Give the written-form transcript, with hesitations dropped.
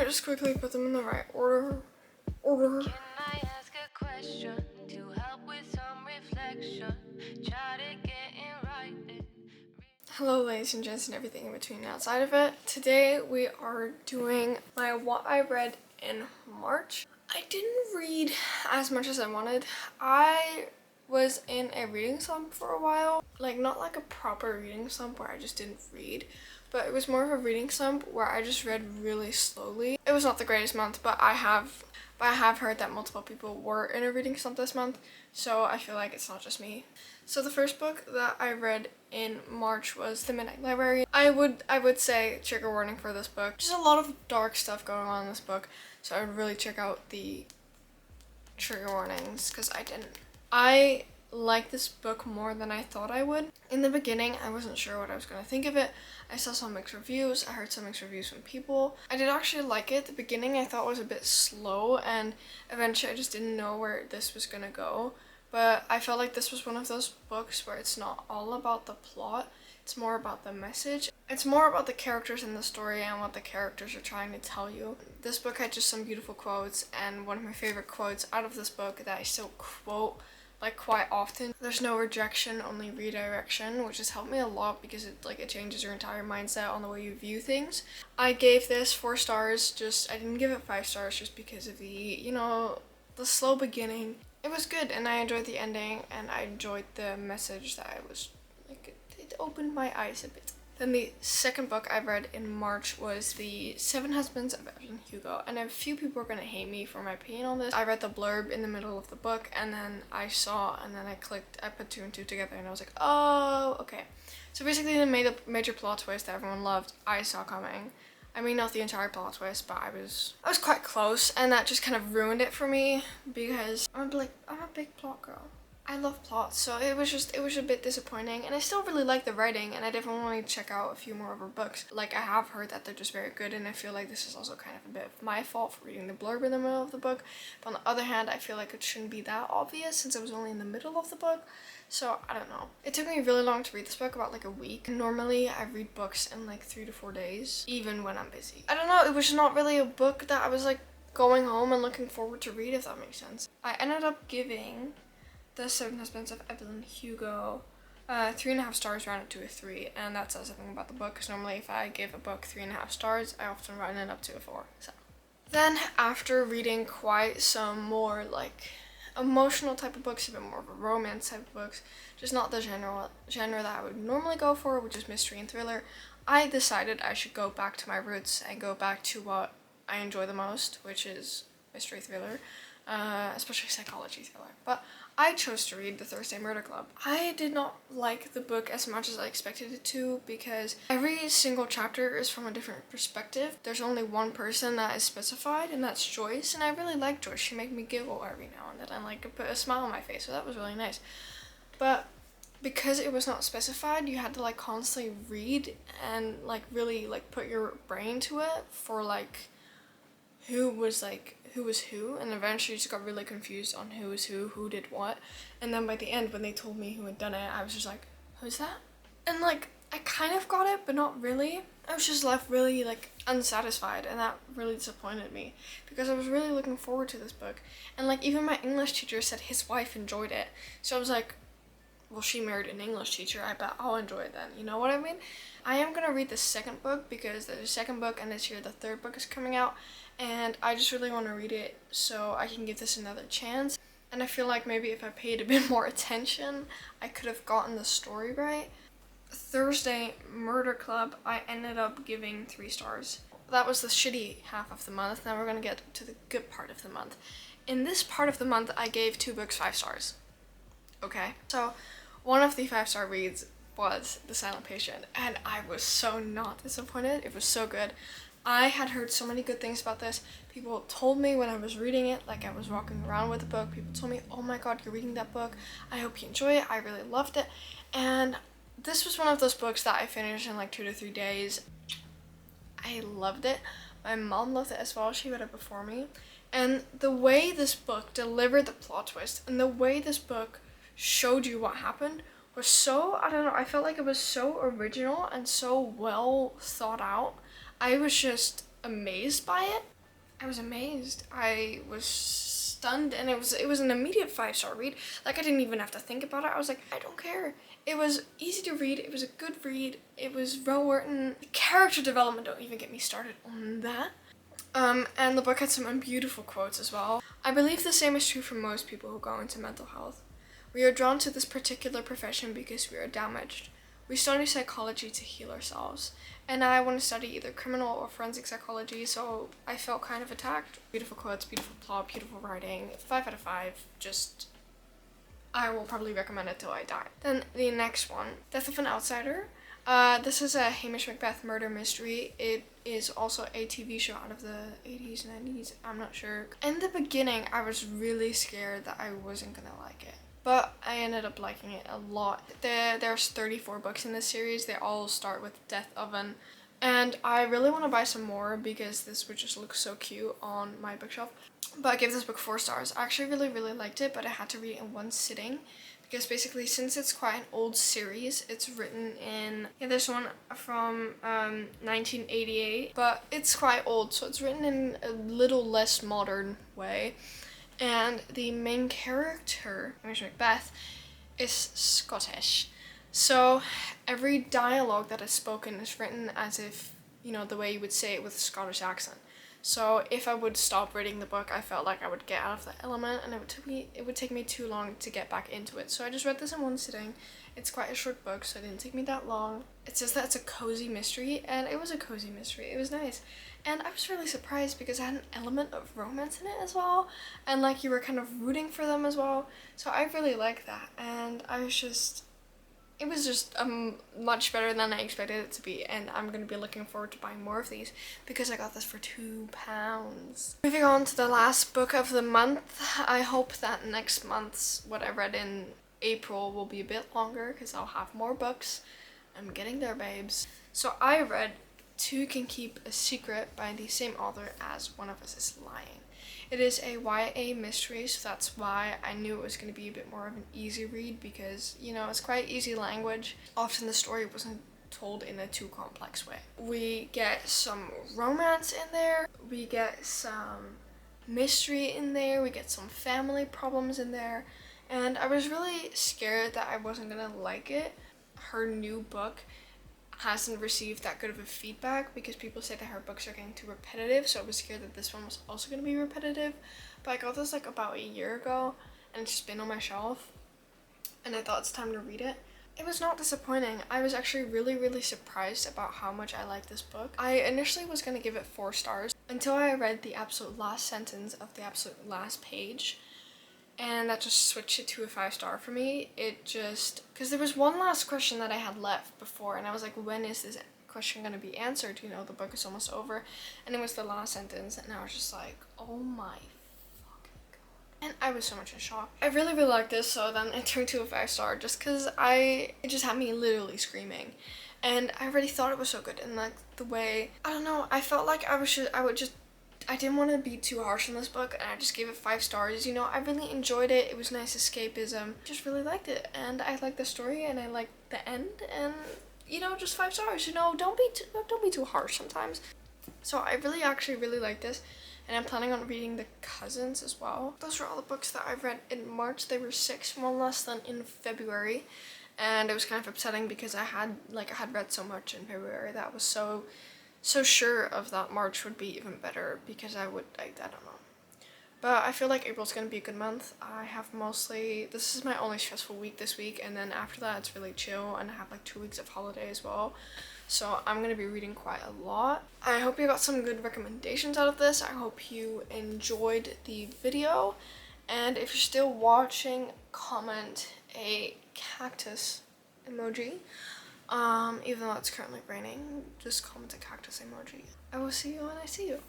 me just quickly put them in the right order. Can I ask a question to help with some reflection? Try to get in writing. Hello ladies and gents and everything in between and outside of it. Today we are doing my what I read in March. I didn't read as much as I wanted. I was in a reading slump for a while. Like not like a proper reading slump where I just didn't read, but it was more of a reading slump where I just read really slowly. It was not the greatest month, but I have heard that multiple people were in a reading slump this month, so I feel like it's not just me. So the first book that I read in March was The Midnight Library. I would say trigger warning for this book. Just a lot of dark stuff going on in this book, so I would really check out the trigger warnings because I didn't. I like this book more than I thought I would. In the beginning, I wasn't sure what I was going to think of it. I saw some mixed reviews. I heard some mixed reviews from people. I did actually like it. The beginning I thought was a bit slow, and eventually I just didn't know where this was going to go. But I felt like this was one of those books where it's not all about the plot. It's more about the message. It's more about the characters in the story and what the characters are trying to tell you. This book had just some beautiful quotes, and one of my favorite quotes out of this book that I still quote like quite often: "There's no rejection, only redirection," which has helped me a lot because it changes your entire mindset on the way you view things. I gave this 4 stars. I didn't give it 5 stars just because of the slow beginning. It was good, and I enjoyed the ending, and I enjoyed the message that it opened my eyes a bit. Then the second book I read in March was The 7 Husbands of Evelyn Hugo, and a few people are going to hate me for my opinion on this. I read the blurb in the middle of the book, and then I put 2 and 2 together, and I was like, oh, okay. So basically the major plot twist that everyone loved, I saw coming. I mean, not the entire plot twist, but I was quite close, and that just kind of ruined it for me because I'm a big plot girl. I love plots, so it was a bit disappointing, and I still really like the writing, and I definitely want to check out a few more of her books. Like, I have heard that they're just very good, and I feel like this is also kind of a bit of my fault for reading the blurb in the middle of the book. But on the other hand, I feel like it shouldn't be that obvious since it was only in the middle of the book. So I don't know. It took me really long to read this book, about like a week. Normally I read books in like 3 to 4 days, even when I'm busy. I don't know, it was not really a book that I was like going home and looking forward to read, if that makes sense. I ended up giving The 7 Husbands of Evelyn Hugo 3.5 stars, rounded to a 3, and that says something about the book because normally if I give a book 3.5 stars, I often round it up to a 4. So then, after reading quite some more like emotional type of books, a bit more of a romance type of books, just not the genre that I would normally go for, which is mystery and thriller, I decided I should go back to my roots and go back to what I enjoy the most, which is mystery thriller, especially psychology thriller. But I chose to read The Thursday Murder Club. I did not like the book as much as I expected it to because every single chapter is from a different perspective. There's only one person that is specified, and that's Joyce, and I really like Joyce. She made me giggle every now and then and like put a smile on my face, so that was really nice. But because it was not specified, you had to like constantly read and like really like put your brain to it for like who was who, and eventually just got really confused on who was who did what, and then by the end when they told me who had done it, I was just like, who's that? And like I kind of got it, but not really. I was just left really like unsatisfied, and that really disappointed me because I was really looking forward to this book, and like even my English teacher said his wife enjoyed it, so I was like, well, she married an English teacher, I bet I'll enjoy it then, you know what I mean? I am gonna read the second book because there's a second book, and this year the third book is coming out, and I just really want to read it so I can give this another chance. And I feel like maybe if I paid a bit more attention, I could have gotten the story right. Thursday Murder Club, I ended up giving 3 stars. That was the shitty half of the month. Now we're gonna get to the good part of the month. In this part of the month, I gave 2 books 5 stars. Okay, so one of the 5-star reads was The Silent Patient, and I was so not disappointed. It was so good. I had heard so many good things about this. People told me when I was reading it, like I was walking around with the book, people told me, oh my god, you're reading that book, I hope you enjoy it. I really loved it, and this was one of those books that I finished in like 2 to 3 days. I loved it. My mom loved it as well. She read it before me, and the way this book delivered the plot twist and the way this book showed you what happened was so, I don't know, I felt like it was so original and so well thought out. I was just amazed by it. I was amazed. I was stunned, and it was an immediate 5-star read. Like, I didn't even have to think about it. I was like, I don't care. It was easy to read. It was a good read. It was well written. The character development, don't even get me started on that. And the book had some beautiful quotes as well. I believe the same is true for most people who go into mental health. We are drawn to this particular profession because we are damaged. We study psychology to heal ourselves. And I want to study either criminal or forensic psychology, so I felt kind of attacked. Beautiful quotes, beautiful plot, beautiful writing. 5 out of 5. Just, I will probably recommend it till I die. Then the next one, Death of an Outsider. This is a Hamish Macbeth murder mystery. It is also a TV show out of the 80s, 90s, I'm not sure. In the beginning, I was really scared that I wasn't gonna like it, but I ended up liking it a lot. There's 34 books in this series. They all start with Death Oven, and I really want to buy some more because this would just look so cute on my bookshelf. But I gave this book 4 stars. I actually really liked it, but I had to read it in one sitting. Because basically, since it's quite an old series, it's written in, there's one from 1988, but it's quite old, so it's written in a little less modern way. And the main character, Hamish Macbeth, is Scottish. So every dialogue that is spoken is written as if, the way you would say it with a Scottish accent. So if I would stop reading the book, I felt like I would get out of the element, and it would take me too long to get back into it. So I just read this in one sitting. It's quite a short book, so it didn't take me that long. It says that it's a cozy mystery, and it was a cozy mystery. It was nice. And I was really surprised because it had an element of romance in it as well, and like you were kind of rooting for them as well. So I really liked that, and it was just much better than I expected it to be, and I'm going to be looking forward to buying more of these because I got this for £2. Moving on to the last book of the month. I hope that next month's, what I read in April, will be a bit longer because I'll have more books. I'm getting there, babes. So I read Two Can Keep a Secret by the same author as One of Us is Lying. It is a YA mystery, so that's why I knew it was going to be a bit more of an easy read because, it's quite easy language. Often the story wasn't told in a too complex way. We get some romance in there, we get some mystery in there, we get some family problems in there, and I was really scared that I wasn't going to like it. Her new book hasn't received that good of a feedback because people say that her books are getting too repetitive, so I was scared that this one was also going to be repetitive. But I got this like about a year ago, and it's just been on my shelf, and I thought it's time to read it. It was not disappointing. I was actually really surprised about how much I liked this book. I initially was going to give it 4 stars until I read the absolute last sentence of the absolute last page, and that just switched it to a 5-star for me. Because there was one last question that I had left before, and I was like, when is this question going to be answered? The book is almost over, and it was the last sentence, and I was just like, oh my fucking god. And I was so much in shock. I really liked this, so then it turned to a 5-star just because it just had me literally screaming. And I already thought it was so good, and like the way, I don't know, I felt like I didn't want to be too harsh on this book, and I just gave it 5 stars. I really enjoyed it. It was nice escapism. Just really liked it, and I liked the story, and I liked the end, and just 5 stars. Don't be too harsh sometimes. So I actually really like this, and I'm planning on reading The Cousins as well. Those are all the books that I've read in March. They were 6, one less than in February, and it was kind of upsetting because I had read so much in February that I was so sure of that March would be even better because I don't know. But I feel like April's going to be a good month. This is my only stressful week this week, and then after that it's really chill, and I have like 2 weeks of holiday as well. So I'm going to be reading quite a lot. I hope you got some good recommendations out of this. I hope you enjoyed the video, and if you're still watching, comment a cactus emoji. Even though it's currently raining, just comment a cactus emoji. I will see you when I see you.